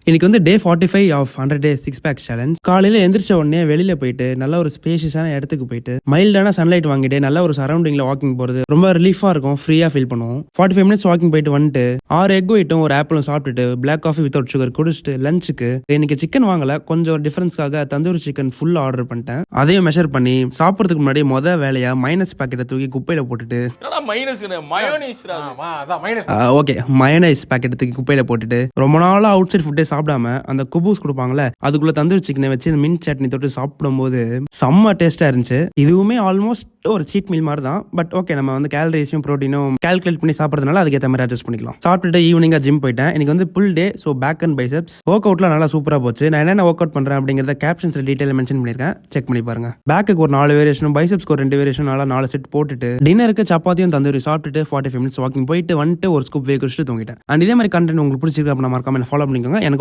இன்னைக்கு வந்து டே 45 of 100 day 6 back challenge. காலையில எந்திரிச்ச உடனே வெளியில போயிட்டு நல்ல ஒரு ஸ்பேஷியஸான இடத்துக்கு போயிட்டு மைல்டான சன்லைட் வாங்கிட்டு நல்ல ஒரு சரௌண்டிங்ல வாக்கிங் போறது ரொம்ப ரிலீஃபா இருக்கும், ஃப்ரீயா ஃபீல் பண்ணுவோம். 45 மினிட்ஸ் வாக்கிங் போயிட்டு வந்துட்டு 6 எக் ஒயிட்டும் ஒரு ஆப்பிளும் சாப்பிட்டுட்டு பிளாக் காஃபி வித்வுட் சுகர் குடிச்சிட்டு லஞ்சுக்கு இன்னைக்கு சிக்கன் வாங்கல, கொஞ்சம் டிஃபரன்ஸ்க்காக தந்தூரி சிக்கன் ஃபுல் ஆர்டர் பண்ணிட்டேன். அதையும் மெஷர் பண்ணி சாப்பிட்றதுக்கு முன்னாடி வேலையா மைனஸ் பாக்கெட்டை தூக்கி குப்பையில போட்டுட்டு ஓகே மயோனைஸ் பாக்கெட் தூக்கி குப்பையில போட்டுட்டு ரொம்ப நாளா அவுட் சைட் ஃபுட்டே சாப்பிடாம அந்த குபூஸ் கொடுப்பாங்களே அதுக்குள்ள தந்தூரி சிக்கனை வச்சு மின் சட்னி தொட்டு சாப்பிடும்போது செம்ம டேஸ்டா இருந்துச்சு. இதுவுமே ஆல்மோஸ்ட் ஒரு சீட் மீல் மாதிரி தான். பட் ஓகே, நம்ம வந்து கேலரிஸும் ப்ரோட்டீனும் கால்குலேட் பண்ணி சாப்பிட்றதுனால அதுக்கேற்ற மாதிரி அட்ஜஸ்ட் பண்ணிக்கலாம். சாப்பிட்டுட்டு ஈவினிங்கா ஜிம் போயிட்டேன். எனக்கு வந்து full day, so back and biceps work அவுட்லாம் நல்லா சூப்பரா போச்சு. நான் என்னென்ன ஒர்க் அவுட் பண்றேன் அப்படிங்கிறத கேப்ஷன்ஸ்ல டீடைல் மென்ஷன் பண்ணிருக்கேன், செக் பண்ணி பாருங்க. பேக்குக்கு ஒரு 4 வேரியேஷனும் பைசெப்ஸ்க்கு ஒரு 2 வேரியேஷன் 4 செட் போட்டுட்டு டின்னருக்கு சப்பாத்தியும் தந்தூரி சாப்பிட்டுட்டு 45 மினிட்ஸ் வாக்கிங் போயிட்டு வந்துட்டு ஒரு ஸ்கூப் வே குடிச்சிட்டு தூங்கிட்டேன். அண்ட் இதே மாதிரி கண்டென்ட் உங்களுக்கு பிடிச்சிருக்கு அப்படின்னா மறக்காம ஃபாலோ பண்ணிக்கோங்க. எனக்கு